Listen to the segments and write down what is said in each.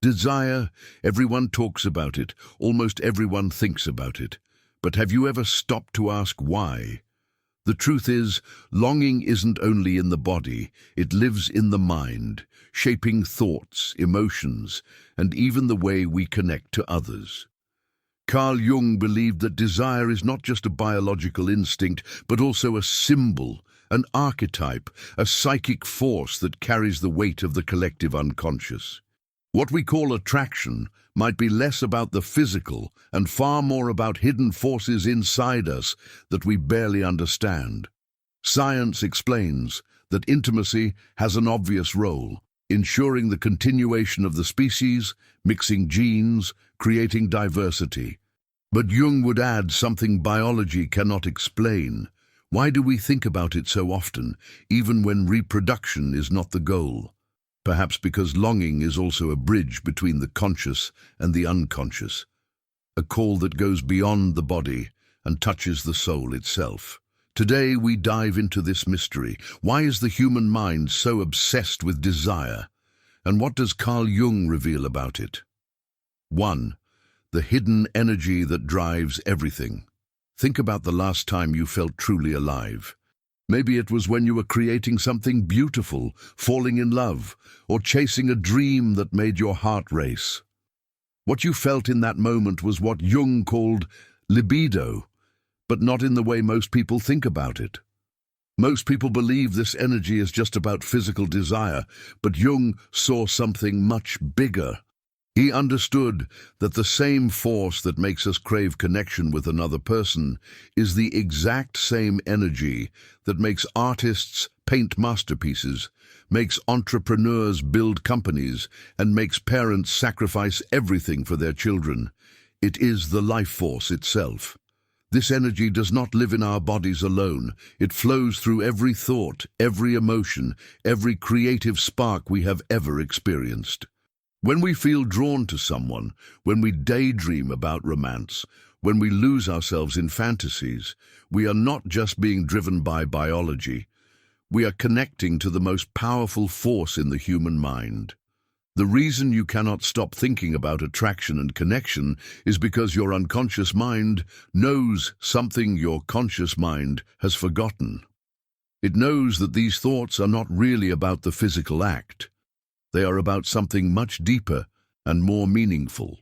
Desire, everyone talks about it, almost everyone thinks about it. But have you ever stopped to ask why? The truth is, longing isn't only in the body, it lives in the mind, shaping thoughts, emotions, and even the way we connect to others. Carl Jung believed that desire is not just a biological instinct, but also a symbol, an archetype, a psychic force that carries the weight of the collective unconscious. What we call attraction might be less about the physical and far more about hidden forces inside us that we barely understand. Science explains that intimacy has an obvious role, ensuring the continuation of the species, mixing genes, creating diversity. But Jung would add something biology cannot explain. Why do we think about it so often, even when reproduction is not the goal? Perhaps because longing is also a bridge between the conscious and the unconscious, a call that goes beyond the body and touches the soul itself. Today we dive into this mystery. Why is the human mind so obsessed with desire? And what does Carl Jung reveal about it? 1. The hidden energy that drives everything. Think about the last time you felt truly alive. Maybe it was when you were creating something beautiful, falling in love, or chasing a dream that made your heart race. What you felt in that moment was what Jung called libido, but not in the way most people think about it. Most people believe this energy is just about physical desire, but Jung saw something much bigger. He understood that the same force that makes us crave connection with another person is the exact same energy that makes artists paint masterpieces, makes entrepreneurs build companies, and makes parents sacrifice everything for their children. It is the life force itself. This energy does not live in our bodies alone. It flows through every thought, every emotion, every creative spark we have ever experienced. When we feel drawn to someone, when we daydream about romance, when we lose ourselves in fantasies, we are not just being driven by biology. We are connecting to the most powerful force in the human mind. The reason you cannot stop thinking about attraction and connection is because your unconscious mind knows something your conscious mind has forgotten. It knows that these thoughts are not really about the physical act. They are about something much deeper and more meaningful.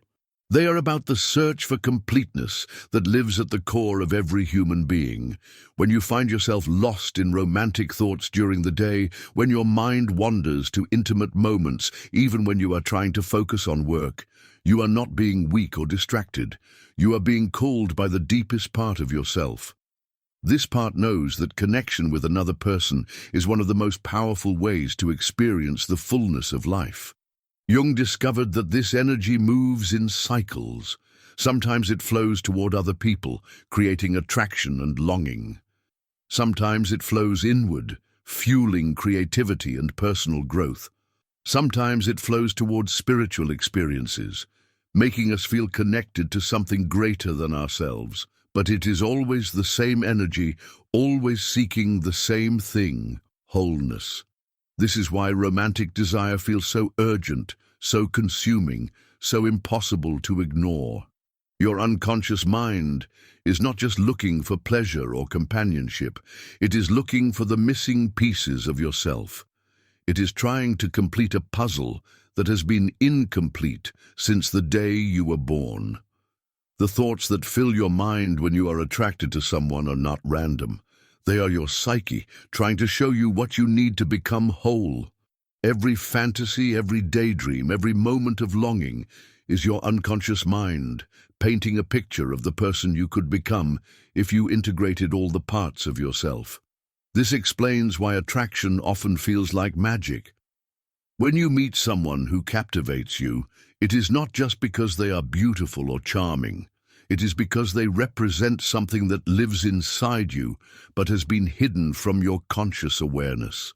They are about the search for completeness that lives at the core of every human being. When you find yourself lost in romantic thoughts during the day, when your mind wanders to intimate moments, even when you are trying to focus on work, you are not being weak or distracted. You are being called by the deepest part of yourself. This part knows that connection with another person is one of the most powerful ways to experience the fullness of life. Jung discovered that this energy moves in cycles. Sometimes it flows toward other people, creating attraction and longing. Sometimes it flows inward, fueling creativity and personal growth. Sometimes it flows towards spiritual experiences, making us feel connected to something greater than ourselves. But it is always the same energy, always seeking the same thing, wholeness. This is why romantic desire feels so urgent, so consuming, so impossible to ignore. Your unconscious mind is not just looking for pleasure or companionship, it is looking for the missing pieces of yourself. It is trying to complete a puzzle that has been incomplete since the day you were born. The thoughts that fill your mind when you are attracted to someone are not random. They are your psyche, trying to show you what you need to become whole. Every fantasy, every daydream, every moment of longing is your unconscious mind, painting a picture of the person you could become if you integrated all the parts of yourself. This explains why attraction often feels like magic. When you meet someone who captivates you, it is not just because they are beautiful or charming. It is because they represent something that lives inside you, but has been hidden from your conscious awareness.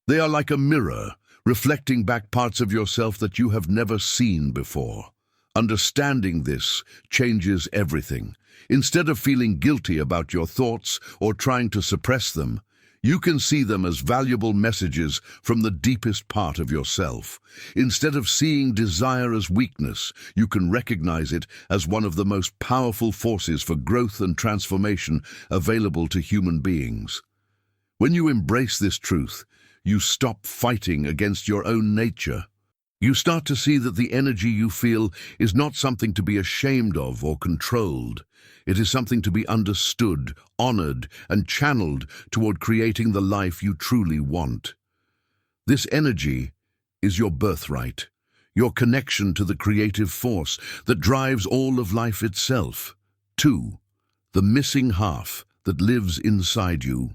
They are like a mirror, reflecting back parts of yourself that you have never seen before. Understanding this changes everything. Instead of feeling guilty about your thoughts or trying to suppress them, You can see them as valuable messages from the deepest part of yourself. Instead of seeing desire as weakness, you can recognize it as one of the most powerful forces for growth and transformation available to human beings. When you embrace this truth, you stop fighting against your own nature. You start to see that the energy you feel is not something to be ashamed of or controlled. It is something to be understood, honored, and channeled toward creating the life you truly want. This energy is your birthright, your connection to the creative force that drives all of life itself. 2. The missing half that lives inside you.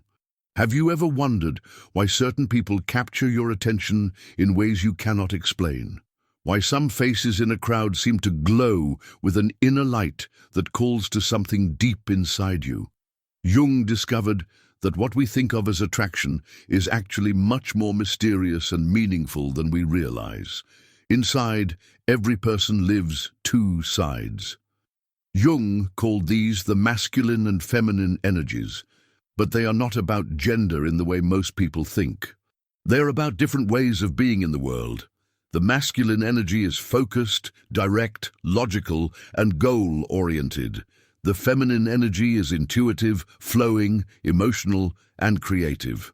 Have you ever wondered why certain people capture your attention in ways you cannot explain? Why some faces in a crowd seem to glow with an inner light that calls to something deep inside you? Jung discovered that what we think of as attraction is actually much more mysterious and meaningful than we realize. Inside, every person lives two sides. Jung called these the masculine and feminine energies, but they are not about gender in the way most people think. They are about different ways of being in the world. The masculine energy is focused, direct, logical, and goal-oriented. The feminine energy is intuitive, flowing, emotional, and creative.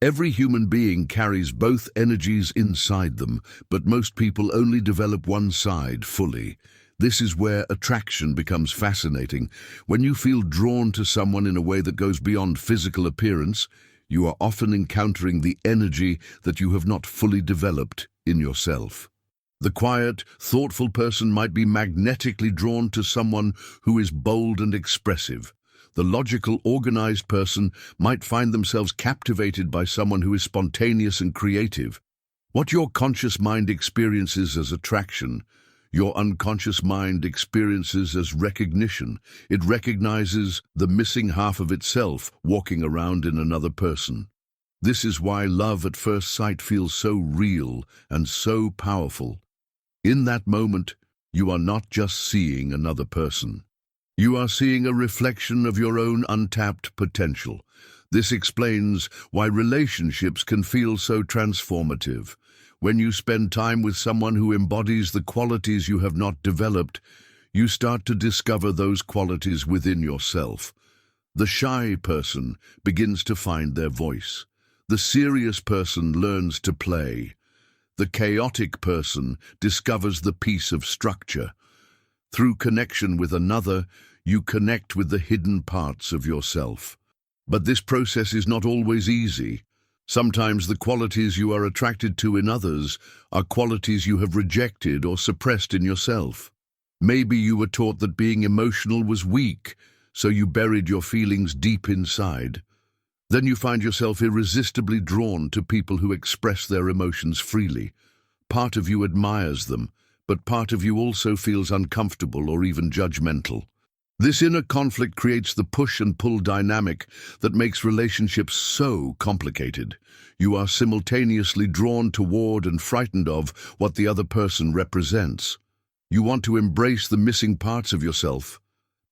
Every human being carries both energies inside them, but most people only develop one side fully. This is where attraction becomes fascinating. When you feel drawn to someone in a way that goes beyond physical appearance, you are often encountering the energy that you have not fully developed in yourself. The quiet, thoughtful person might be magnetically drawn to someone who is bold and expressive. The logical, organized person might find themselves captivated by someone who is spontaneous and creative. What your conscious mind experiences as attraction, your unconscious mind experiences as recognition. It recognizes the missing half of itself walking around in another person. This is why love at first sight feels so real and so powerful. In that moment, you are not just seeing another person. You are seeing a reflection of your own untapped potential. This explains why relationships can feel so transformative. When you spend time with someone who embodies the qualities you have not developed, you start to discover those qualities within yourself. The shy person begins to find their voice. The serious person learns to play. The chaotic person discovers the peace of structure. Through connection with another, you connect with the hidden parts of yourself. But this process is not always easy. Sometimes the qualities you are attracted to in others are qualities you have rejected or suppressed in yourself. Maybe you were taught that being emotional was weak, so you buried your feelings deep inside. Then you find yourself irresistibly drawn to people who express their emotions freely. Part of you admires them, but part of you also feels uncomfortable or even judgmental. This inner conflict creates the push and pull dynamic that makes relationships so complicated. You are simultaneously drawn toward and frightened of what the other person represents. You want to embrace the missing parts of yourself,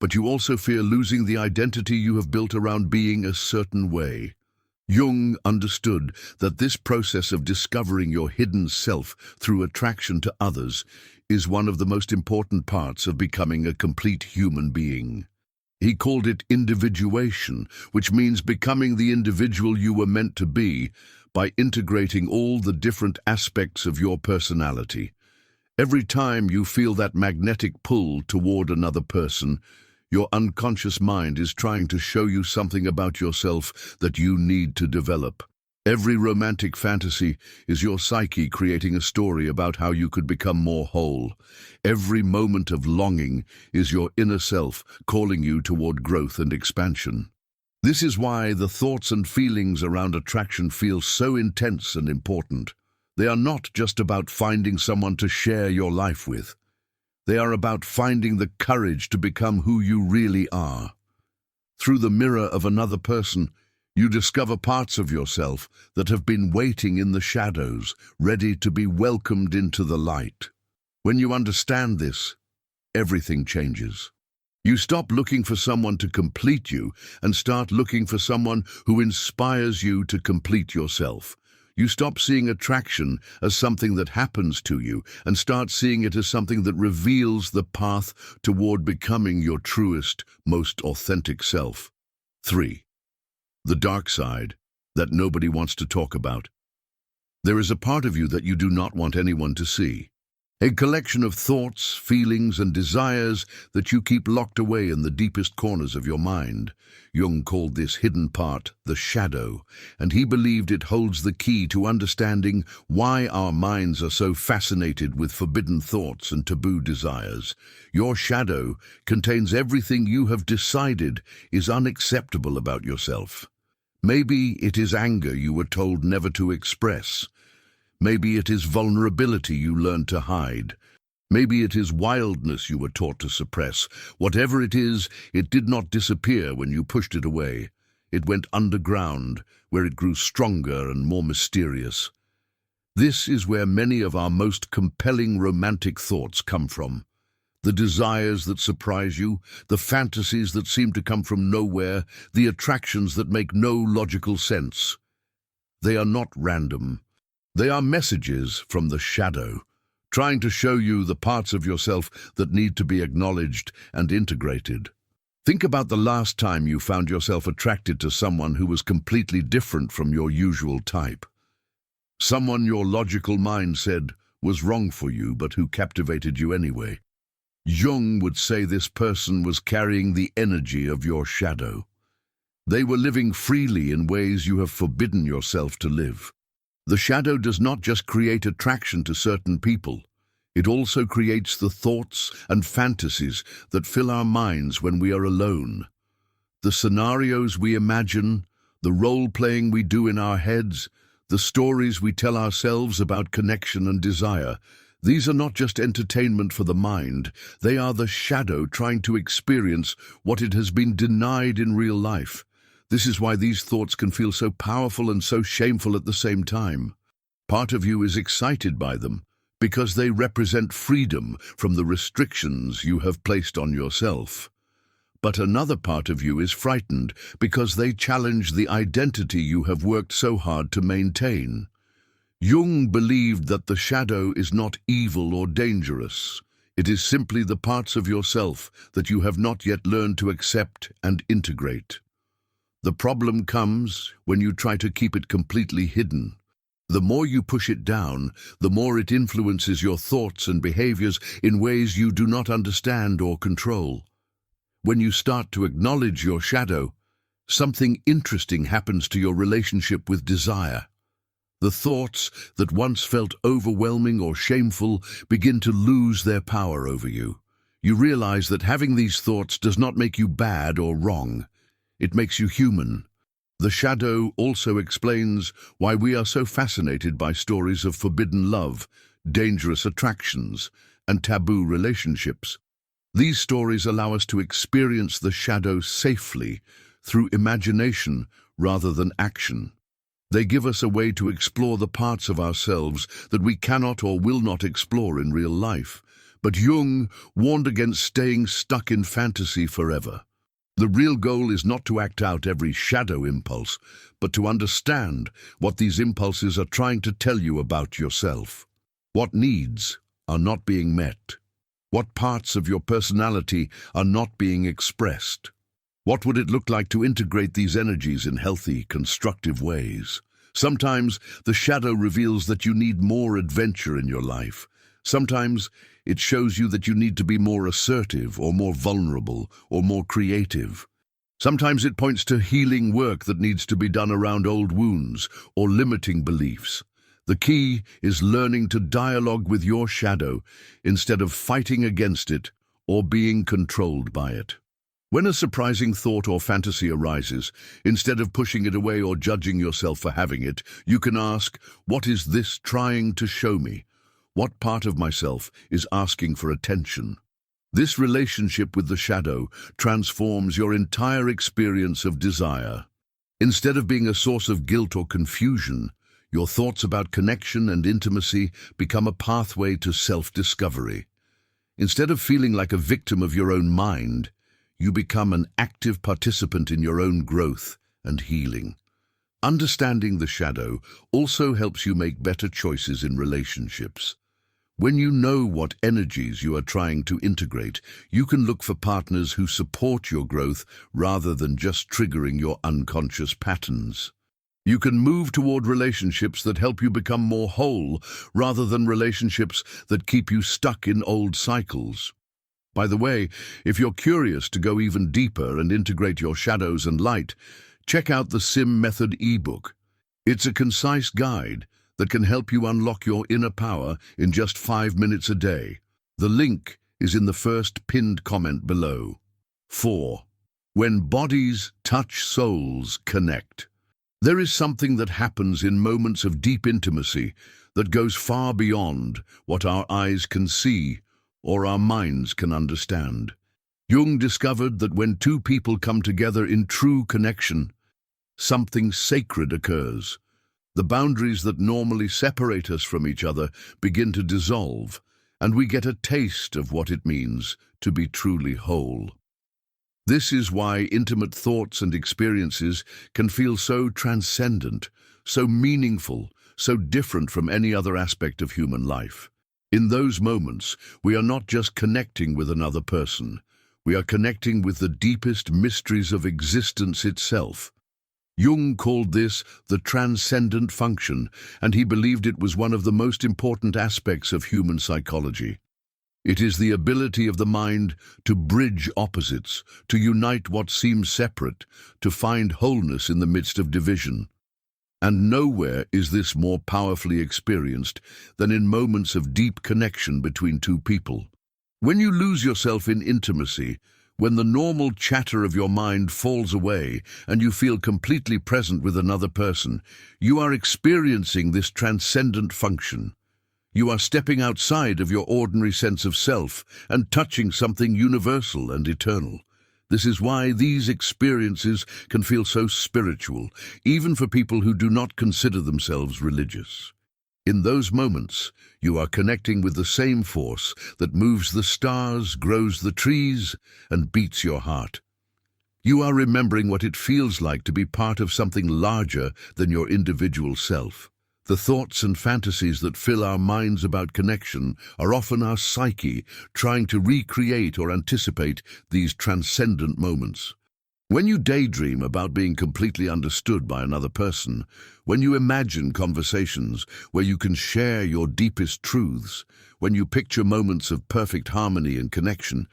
but you also fear losing the identity you have built around being a certain way. Jung understood that this process of discovering your hidden self through attraction to others is one of the most important parts of becoming a complete human being. He called it individuation, which means becoming the individual you were meant to be by integrating all the different aspects of your personality. Every time you feel that magnetic pull toward another person, your unconscious mind is trying to show you something about yourself that you need to develop. Every romantic fantasy is your psyche creating a story about how you could become more whole. Every moment of longing is your inner self calling you toward growth and expansion. This is why the thoughts and feelings around attraction feel so intense and important. They are not just about finding someone to share your life with. They are about finding the courage to become who you really are. Through the mirror of another person, you discover parts of yourself that have been waiting in the shadows, ready to be welcomed into the light. When you understand this, everything changes. You stop looking for someone to complete you and start looking for someone who inspires you to complete yourself. You stop seeing attraction as something that happens to you and start seeing it as something that reveals the path toward becoming your truest, most authentic self. 3. The dark side that nobody wants to talk about. There is a part of you that you do not want anyone to see. A collection of thoughts, feelings, and desires that you keep locked away in the deepest corners of your mind. Jung called this hidden part the shadow, and he believed it holds the key to understanding why our minds are so fascinated with forbidden thoughts and taboo desires. Your shadow contains everything you have decided is unacceptable about yourself. Maybe it is anger you were told never to express. Maybe it is vulnerability you learned to hide. Maybe it is wildness you were taught to suppress. Whatever it is, it did not disappear when you pushed it away. It went underground, where it grew stronger and more mysterious. This is where many of our most compelling romantic thoughts come from. The desires that surprise you, the fantasies that seem to come from nowhere, the attractions that make no logical sense. They are not random. They are messages from the shadow, trying to show you the parts of yourself that need to be acknowledged and integrated. Think about the last time you found yourself attracted to someone who was completely different from your usual type. Someone your logical mind said was wrong for you, but who captivated you anyway. Jung would say this person was carrying the energy of your shadow. They were living freely in ways you have forbidden yourself to live. The shadow does not just create attraction to certain people. It also creates the thoughts and fantasies that fill our minds when we are alone. The scenarios we imagine, the role-playing we do in our heads, the stories we tell ourselves about connection and desire. These are not just entertainment for the mind. They are the shadow trying to experience what it has been denied in real life. This is why these thoughts can feel so powerful and so shameful at the same time. Part of you is excited by them because they represent freedom from the restrictions you have placed on yourself. But another part of you is frightened because they challenge the identity you have worked so hard to maintain. Jung believed that the shadow is not evil or dangerous. It is simply the parts of yourself that you have not yet learned to accept and integrate. The problem comes when you try to keep it completely hidden. The more you push it down, the more it influences your thoughts and behaviors in ways you do not understand or control. When you start to acknowledge your shadow, something interesting happens to your relationship with desire. The thoughts that once felt overwhelming or shameful begin to lose their power over you. You realize that having these thoughts does not make you bad or wrong. It makes you human. The shadow also explains why we are so fascinated by stories of forbidden love, dangerous attractions, and taboo relationships. These stories allow us to experience the shadow safely through imagination rather than action. They give us a way to explore the parts of ourselves that we cannot or will not explore in real life. But Jung warned against staying stuck in fantasy forever. The real goal is not to act out every shadow impulse, but to understand what these impulses are trying to tell you about yourself. What needs are not being met? What parts of your personality are not being expressed? What would it look like to integrate these energies in healthy, constructive ways? Sometimes the shadow reveals that you need more adventure in your life. Sometimes it shows you that you need to be more assertive or more vulnerable or more creative. Sometimes it points to healing work that needs to be done around old wounds or limiting beliefs. The key is learning to dialogue with your shadow instead of fighting against it or being controlled by it. When a surprising thought or fantasy arises, instead of pushing it away or judging yourself for having it, you can ask, what is this trying to show me? What part of myself is asking for attention? This relationship with the shadow transforms your entire experience of desire. Instead of being a source of guilt or confusion, your thoughts about connection and intimacy become a pathway to self-discovery. Instead of feeling like a victim of your own mind, you become an active participant in your own growth and healing. Understanding the shadow also helps you make better choices in relationships. When you know what energies you are trying to integrate, you can look for partners who support your growth rather than just triggering your unconscious patterns. You can move toward relationships that help you become more whole rather than relationships that keep you stuck in old cycles. By the way, if you're curious to go even deeper and integrate your shadows and light, check out the Sim Method ebook. It's a concise guide that can help you unlock your inner power in just 5 minutes a day. The link is in the first pinned comment below. 4. When bodies touch, souls connect. There is something that happens in moments of deep intimacy that goes far beyond what our eyes can see or our minds can understand. Jung discovered that when two people come together in true connection, something sacred occurs. The boundaries that normally separate us from each other begin to dissolve, and we get a taste of what it means to be truly whole. This is why intimate thoughts and experiences can feel so transcendent, so meaningful, so different from any other aspect of human life. In those moments, we are not just connecting with another person, we are connecting with the deepest mysteries of existence itself. Jung called this the transcendent function, and he believed it was one of the most important aspects of human psychology. It is the ability of the mind to bridge opposites, to unite what seems separate, to find wholeness in the midst of division. And nowhere is this more powerfully experienced than in moments of deep connection between two people. When you lose yourself in intimacy, when the normal chatter of your mind falls away and you feel completely present with another person, you are experiencing this transcendent function. You are stepping outside of your ordinary sense of self and touching something universal and eternal. This is why these experiences can feel so spiritual, even for people who do not consider themselves religious. In those moments, you are connecting with the same force that moves the stars, grows the trees, and beats your heart. You are remembering what it feels like to be part of something larger than your individual self. The thoughts and fantasies that fill our minds about connection are often our psyche trying to recreate or anticipate these transcendent moments. When you daydream about being completely understood by another person, when you imagine conversations where you can share your deepest truths, when you picture moments of perfect harmony and connection,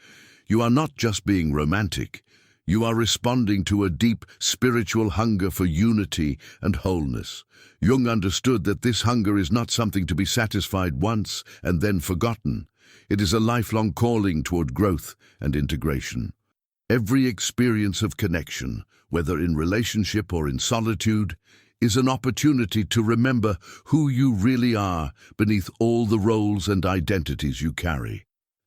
you are not just being romantic, you are responding to a deep spiritual hunger for unity and wholeness. Jung understood that this hunger is not something to be satisfied once and then forgotten. It is a lifelong calling toward growth and integration. Every experience of connection, whether in relationship or in solitude, is an opportunity to remember who you really are beneath all the roles and identities you carry.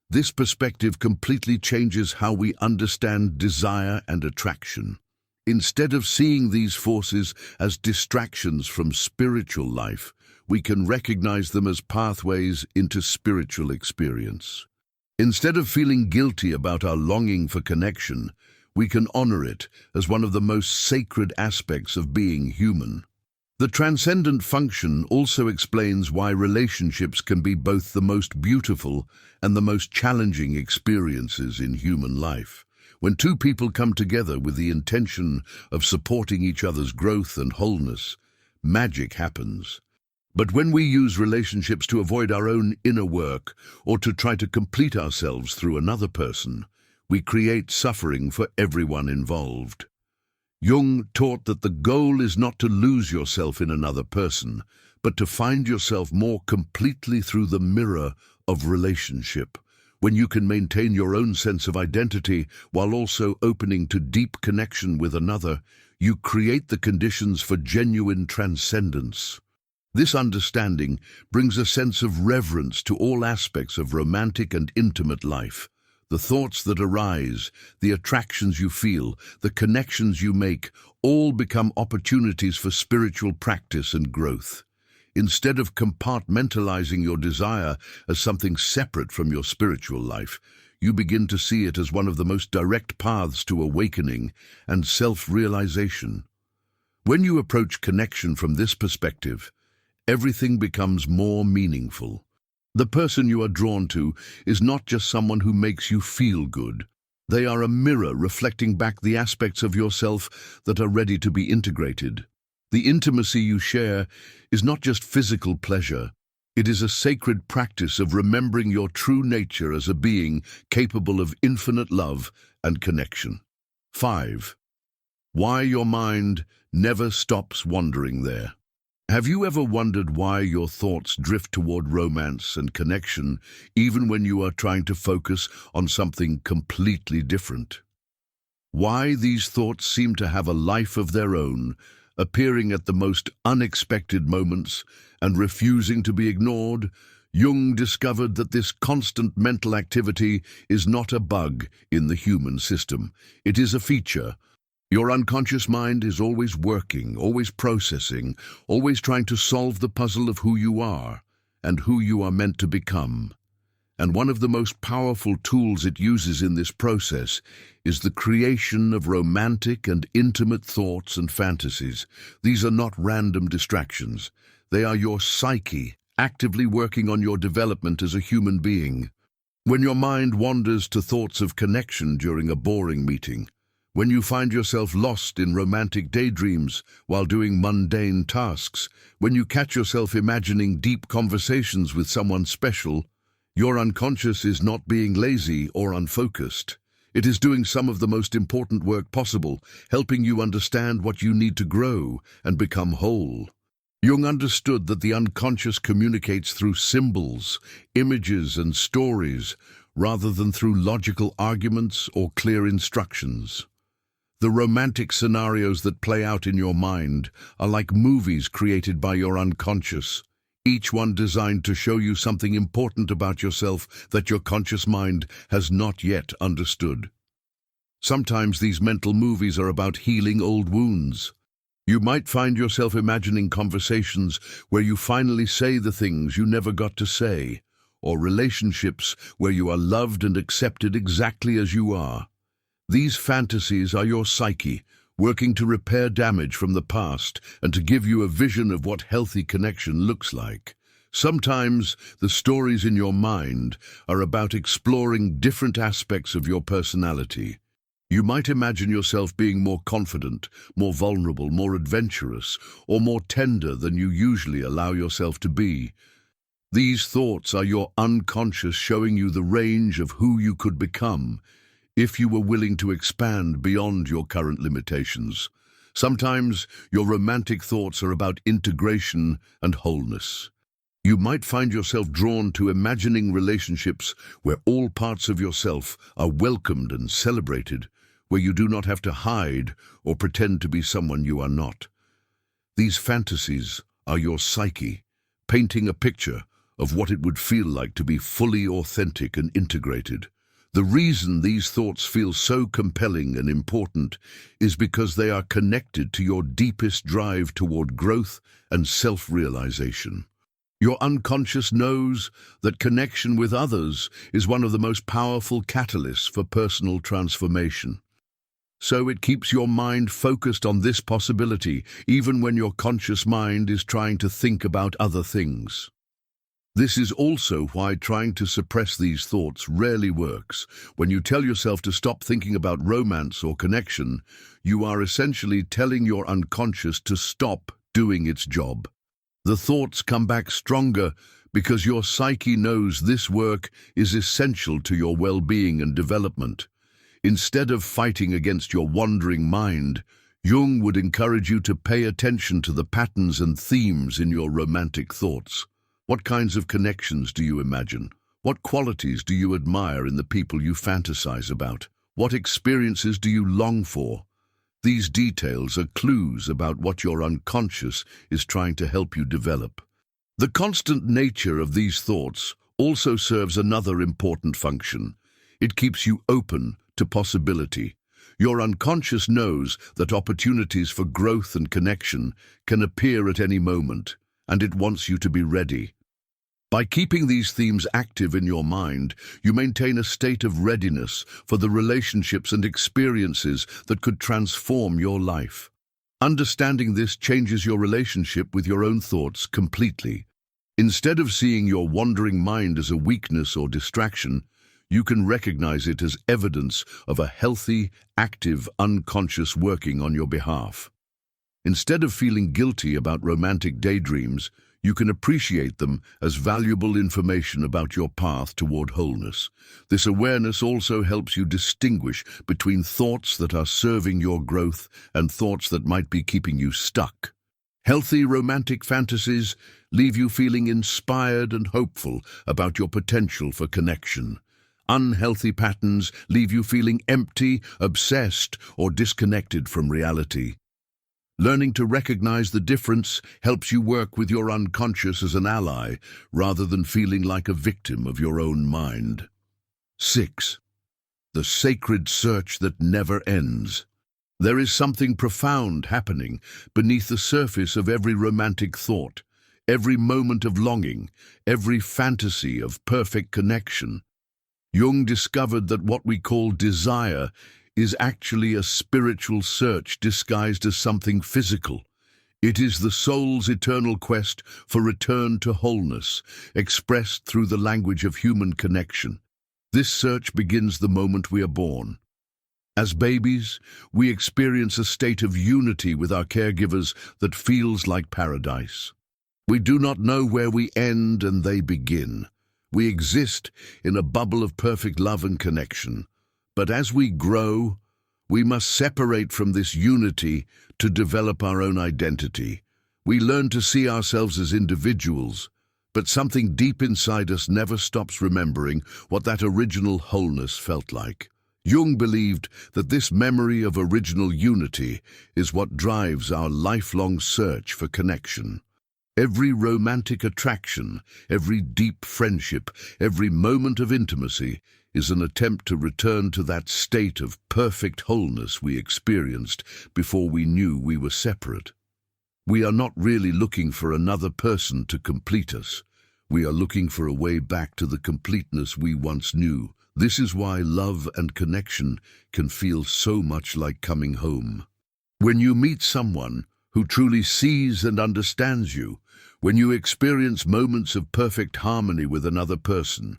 This perspective completely changes how we understand desire and attraction. Instead of seeing these forces as distractions from spiritual life, we can recognize them as pathways into spiritual experience. Instead of feeling guilty about our longing for connection, we can honor it as one of the most sacred aspects of being human. The transcendent function also explains why relationships can be both the most beautiful and the most challenging experiences in human life. When two people come together with the intention of supporting each other's growth and wholeness, magic happens. But when we use relationships to avoid our own inner work or to try to complete ourselves through another person, we create suffering for everyone involved. Jung taught that the goal is not to lose yourself in another person, but to find yourself more completely through the mirror of relationship. When you can maintain your own sense of identity while also opening to deep connection with another, you create the conditions for genuine transcendence. This understanding brings a sense of reverence to all aspects of romantic and intimate life. The thoughts that arise, the attractions you feel, the connections you make, all become opportunities for spiritual practice and growth. Instead of compartmentalizing your desire as something separate from your spiritual life, you begin to see it as one of the most direct paths to awakening and self-realization. When you approach connection from this perspective, everything becomes more meaningful. The person you are drawn to is not just someone who makes you feel good. They are a mirror reflecting back the aspects of yourself that are ready to be integrated. The intimacy you share is not just physical pleasure. It is a sacred practice of remembering your true nature as a being capable of infinite love and connection. 5. Why your mind never stops wandering there. Have you ever wondered why your thoughts drift toward romance and connection even when you are trying to focus on something completely different? Why these thoughts seem to have a life of their own, appearing at the most unexpected moments and refusing to be ignored? Jung discovered that this constant mental activity is not a bug in the human system. It is a feature. Your unconscious mind is always working, always processing, always trying to solve the puzzle of who you are and who you are meant to become. And one of the most powerful tools it uses in this process is the creation of romantic and intimate thoughts and fantasies. These are not random distractions. They are your psyche actively working on your development as a human being. When your mind wanders to thoughts of connection during a boring meeting, when you find yourself lost in romantic daydreams while doing mundane tasks, when you catch yourself imagining deep conversations with someone special, your unconscious is not being lazy or unfocused. It is doing some of the most important work possible, helping you understand what you need to grow and become whole. Jung understood that the unconscious communicates through symbols, images, and stories, rather than through logical arguments or clear instructions. The romantic scenarios that play out in your mind are like movies created by your unconscious, each one designed to show you something important about yourself that your conscious mind has not yet understood. Sometimes these mental movies are about healing old wounds. You might find yourself imagining conversations where you finally say the things you never got to say, or relationships where you are loved and accepted exactly as you are. These fantasies are your psyche, working to repair damage from the past and to give you a vision of what healthy connection looks like. Sometimes the stories in your mind are about exploring different aspects of your personality. You might imagine yourself being more confident, more vulnerable, more adventurous, or more tender than you usually allow yourself to be. These thoughts are your unconscious showing you the range of who you could become if you were willing to expand beyond your current limitations. Sometimes your romantic thoughts are about integration and wholeness. You might find yourself drawn to imagining relationships where all parts of yourself are welcomed and celebrated, where you do not have to hide or pretend to be someone you are not. These fantasies are your psyche, painting a picture of what it would feel like to be fully authentic and integrated. The reason these thoughts feel so compelling and important is because they are connected to your deepest drive toward growth and self-realization. Your unconscious knows that connection with others is one of the most powerful catalysts for personal transformation. So it keeps your mind focused on this possibility, even when your conscious mind is trying to think about other things. This is also why trying to suppress these thoughts rarely works. When you tell yourself to stop thinking about romance or connection, you are essentially telling your unconscious to stop doing its job. The thoughts come back stronger because your psyche knows this work is essential to your well-being and development. Instead of fighting against your wandering mind, Jung would encourage you to pay attention to the patterns and themes in your romantic thoughts. What kinds of connections do you imagine? What qualities do you admire in the people you fantasize about? What experiences do you long for? These details are clues about what your unconscious is trying to help you develop. The constant nature of these thoughts also serves another important function. It keeps you open to possibility. Your unconscious knows that opportunities for growth and connection can appear at any moment, and it wants you to be ready. By keeping these themes active in your mind, you maintain a state of readiness for the relationships and experiences that could transform your life. Understanding this changes your relationship with your own thoughts completely. Instead of seeing your wandering mind as a weakness or distraction, you can recognize it as evidence of a healthy, active, unconscious working on your behalf. Instead of feeling guilty about romantic daydreams, you can appreciate them as valuable information about your path toward wholeness. This awareness also helps you distinguish between thoughts that are serving your growth and thoughts that might be keeping you stuck. Healthy romantic fantasies leave you feeling inspired and hopeful about your potential for connection. Unhealthy patterns leave you feeling empty, obsessed, or disconnected from reality. Learning to recognize the difference helps you work with your unconscious as an ally, rather than feeling like a victim of your own mind. 6. The sacred search that never ends. There is something profound happening beneath the surface of every romantic thought, every moment of longing, every fantasy of perfect connection. Jung discovered that what we call desire is actually a spiritual search disguised as something physical. It is the soul's eternal quest for return to wholeness, expressed through the language of human connection. This search begins the moment we are born. As babies, we experience a state of unity with our caregivers that feels like paradise. We do not know where we end and they begin. We exist in a bubble of perfect love and connection. But as we grow, we must separate from this unity to develop our own identity. We learn to see ourselves as individuals, but something deep inside us never stops remembering what that original wholeness felt like. Jung believed that this memory of original unity is what drives our lifelong search for connection. Every romantic attraction, every deep friendship, every moment of intimacy is an attempt to return to that state of perfect wholeness we experienced before we knew we were separate. We are not really looking for another person to complete us. We are looking for a way back to the completeness we once knew. This is why love and connection can feel so much like coming home. When you meet someone who truly sees and understands you, when you experience moments of perfect harmony with another person,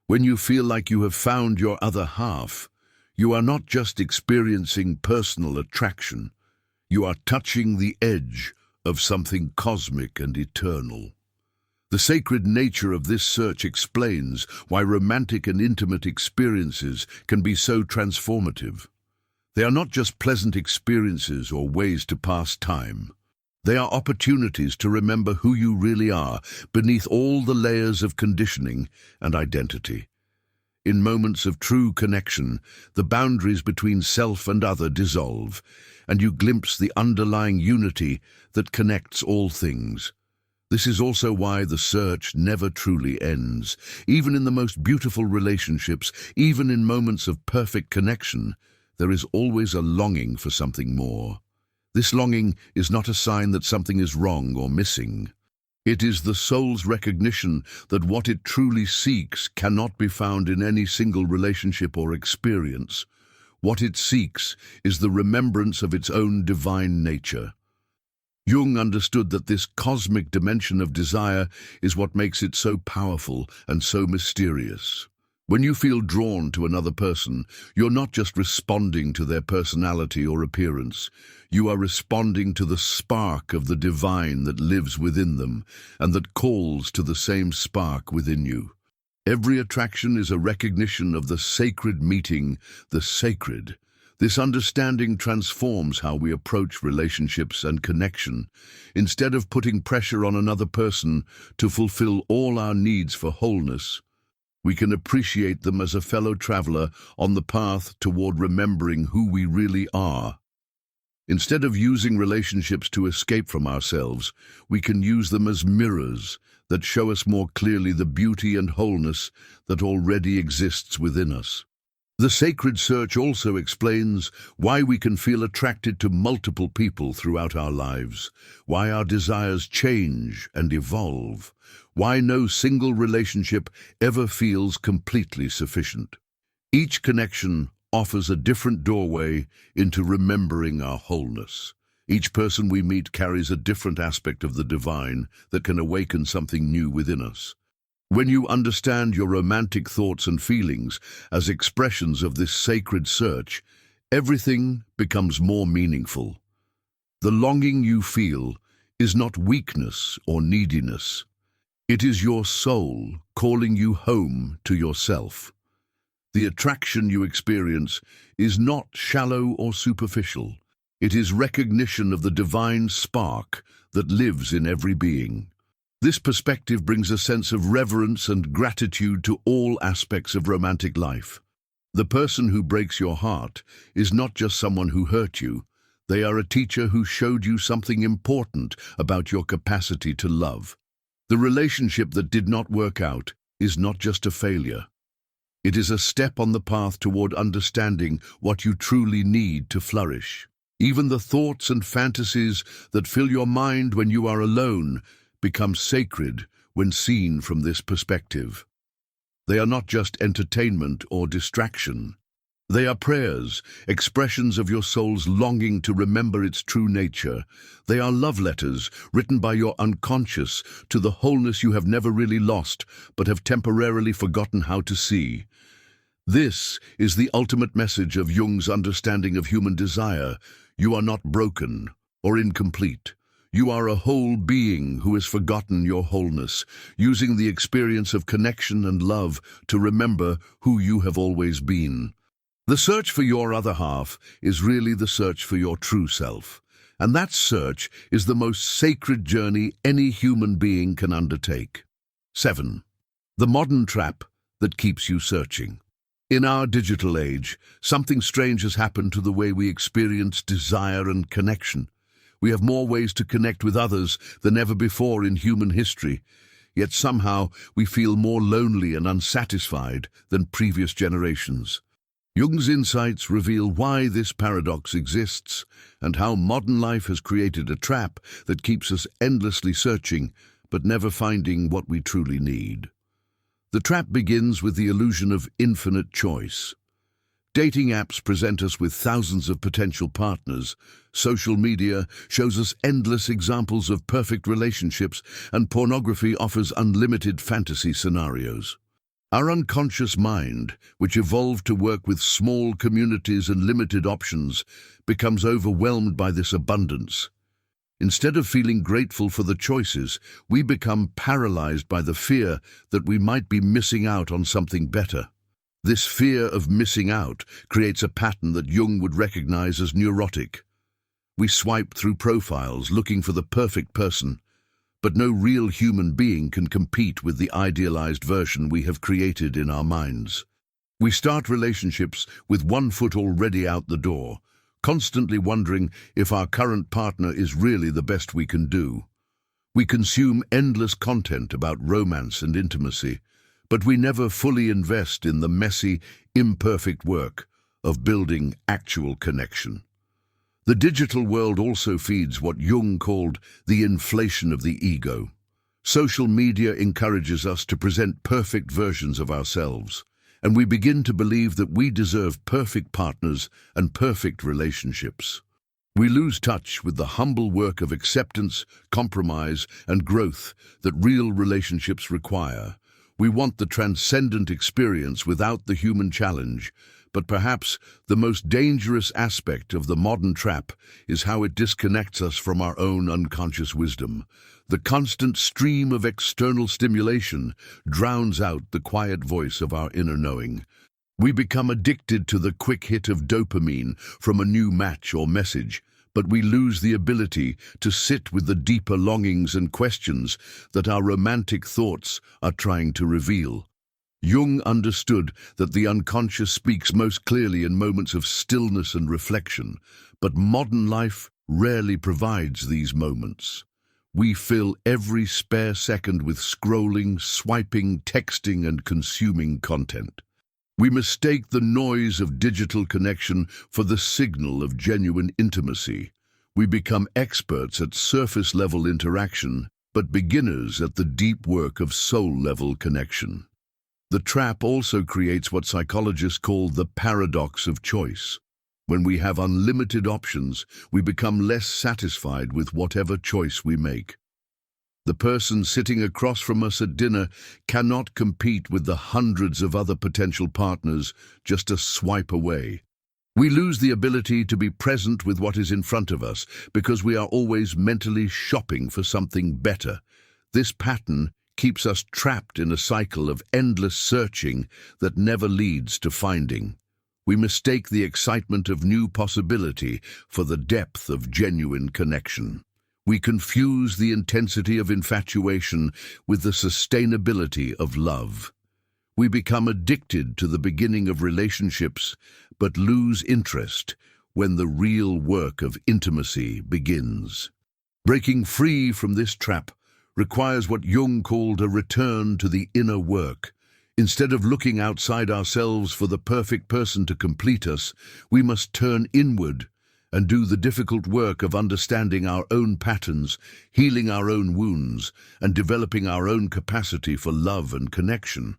when you feel like you have found your other half, you are not just experiencing personal attraction, you are touching the edge of something cosmic and eternal. The sacred nature of this search explains why romantic and intimate experiences can be so transformative. They are not just pleasant experiences or ways to pass time. They are opportunities to remember who you really are beneath all the layers of conditioning and identity. In moments of true connection, the boundaries between self and other dissolve, and you glimpse the underlying unity that connects all things. This is also why the search never truly ends. Even in the most beautiful relationships, even in moments of perfect connection, there is always a longing for something more. This longing is not a sign that something is wrong or missing. It is the soul's recognition that what it truly seeks cannot be found in any single relationship or experience. What it seeks is the remembrance of its own divine nature. Jung understood that this cosmic dimension of desire is what makes it so powerful and so mysterious. When you feel drawn to another person, you're not just responding to their personality or appearance. You are responding to the spark of the divine that lives within them and that calls to the same spark within you. Every attraction is a recognition of the sacred meeting, the sacred. This understanding transforms how we approach relationships and connection. Instead of putting pressure on another person to fulfill all our needs for wholeness, we can appreciate them as a fellow traveler on the path toward remembering who we really are. Instead of using relationships to escape from ourselves, we can use them as mirrors that show us more clearly the beauty and wholeness that already exists within us. The sacred search also explains why we can feel attracted to multiple people throughout our lives, why our desires change and evolve, why no single relationship ever feels completely sufficient. Each connection offers a different doorway into remembering our wholeness. Each person we meet carries a different aspect of the divine that can awaken something new within us. When you understand your romantic thoughts and feelings as expressions of this sacred search, everything becomes more meaningful. The longing you feel is not weakness or neediness. It is your soul calling you home to yourself. The attraction you experience is not shallow or superficial. It is recognition of the divine spark that lives in every being. This perspective brings a sense of reverence and gratitude to all aspects of romantic life. The person who breaks your heart is not just someone who hurt you. They are a teacher who showed you something important about your capacity to love. The relationship that did not work out is not just a failure. It is a step on the path toward understanding what you truly need to flourish. Even the thoughts and fantasies that fill your mind when you are alone become sacred when seen from this perspective. They are not just entertainment or distraction. They are prayers, expressions of your soul's longing to remember its true nature. They are love letters written by your unconscious to the wholeness you have never really lost but have temporarily forgotten how to see. This is the ultimate message of Jung's understanding of human desire. You are not broken or incomplete. You are a whole being who has forgotten your wholeness, using the experience of connection and love to remember who you have always been. The search for your other half is really the search for your true self, and that search is the most sacred journey any human being can undertake. 7. The modern trap that keeps you searching. In our digital age, something strange has happened to the way we experience desire and connection. We have more ways to connect with others than ever before in human history, yet somehow we feel more lonely and unsatisfied than previous generations. Jung's insights reveal why this paradox exists and how modern life has created a trap that keeps us endlessly searching but never finding what we truly need. The trap begins with the illusion of infinite choice. Dating apps present us with thousands of potential partners. Social media shows us endless examples of perfect relationships, and pornography offers unlimited fantasy scenarios. Our unconscious mind, which evolved to work with small communities and limited options, becomes overwhelmed by this abundance. Instead of feeling grateful for the choices, we become paralyzed by the fear that we might be missing out on something better. This fear of missing out creates a pattern that Jung would recognize as neurotic. We swipe through profiles looking for the perfect person, but no real human being can compete with the idealized version we have created in our minds. We start relationships with one foot already out the door, constantly wondering if our current partner is really the best we can do. We consume endless content about romance and intimacy, but we never fully invest in the messy, imperfect work of building actual connection. The digital world also feeds what Jung called the inflation of the ego. Social media encourages us to present perfect versions of ourselves, and we begin to believe that we deserve perfect partners and perfect relationships. We lose touch with the humble work of acceptance, compromise, and growth that real relationships require. We want the transcendent experience without the human challenge, but perhaps the most dangerous aspect of the modern trap is how it disconnects us from our own unconscious wisdom. The constant stream of external stimulation drowns out the quiet voice of our inner knowing. We become addicted to the quick hit of dopamine from a new match or message, but we lose the ability to sit with the deeper longings and questions that our romantic thoughts are trying to reveal. Jung understood that the unconscious speaks most clearly in moments of stillness and reflection, but modern life rarely provides these moments. We fill every spare second with scrolling, swiping, texting, and consuming content. We mistake the noise of digital connection for the signal of genuine intimacy. We become experts at surface-level interaction, but beginners at the deep work of soul-level connection. The trap also creates what psychologists call the paradox of choice. When we have unlimited options, we become less satisfied with whatever choice we make. The person sitting across from us at dinner cannot compete with the hundreds of other potential partners just a swipe away. We lose the ability to be present with what is in front of us because we are always mentally shopping for something better. This pattern keeps us trapped in a cycle of endless searching that never leads to finding. We mistake the excitement of new possibility for the depth of genuine connection. We confuse the intensity of infatuation with the sustainability of love. We become addicted to the beginning of relationships, but lose interest when the real work of intimacy begins. Breaking free from this trap requires what Jung called a return to the inner work. Instead of looking outside ourselves for the perfect person to complete us, we must turn inward and do the difficult work of understanding our own patterns, healing our own wounds, and developing our own capacity for love and connection.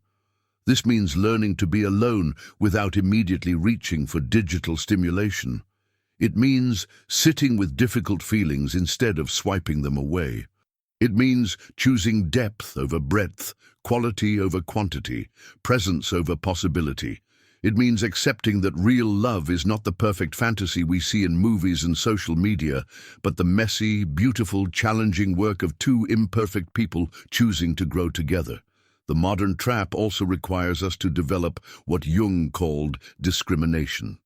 This means learning to be alone without immediately reaching for digital stimulation. It means sitting with difficult feelings instead of swiping them away. It means choosing depth over breadth, quality over quantity, presence over possibility. It means accepting that real love is not the perfect fantasy we see in movies and social media, but the messy, beautiful, challenging work of two imperfect people choosing to grow together. The modern trap also requires us to develop what Jung called discrimination.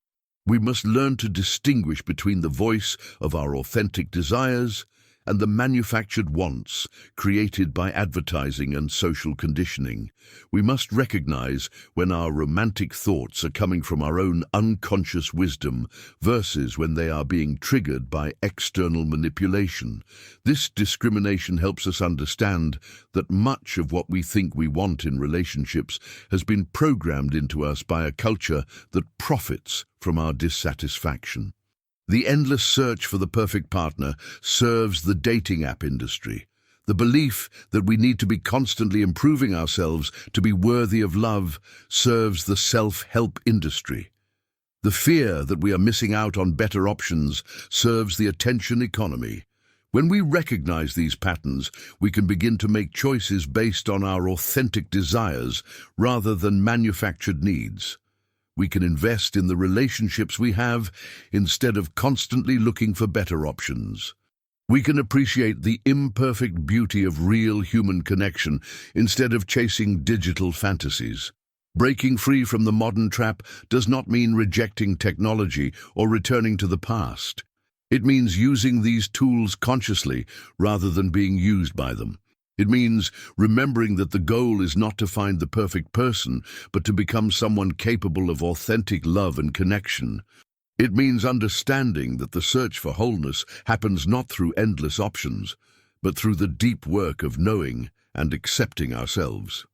We must learn to distinguish between the voice of our authentic desires and the manufactured wants created by advertising and social conditioning. We must recognize when our romantic thoughts are coming from our own unconscious wisdom versus when they are being triggered by external manipulation. This discrimination helps us understand that much of what we think we want in relationships has been programmed into us by a culture that profits from our dissatisfaction. The endless search for the perfect partner serves the dating app industry. The belief that we need to be constantly improving ourselves to be worthy of love serves the self-help industry. The fear that we are missing out on better options serves the attention economy. When we recognize these patterns, we can begin to make choices based on our authentic desires rather than manufactured needs. We can invest in the relationships we have instead of constantly looking for better options. We can appreciate the imperfect beauty of real human connection instead of chasing digital fantasies. Breaking free from the modern trap does not mean rejecting technology or returning to the past. It means using these tools consciously rather than being used by them. It means remembering that the goal is not to find the perfect person, but to become someone capable of authentic love and connection. It means understanding that the search for wholeness happens not through endless options, but through the deep work of knowing and accepting ourselves.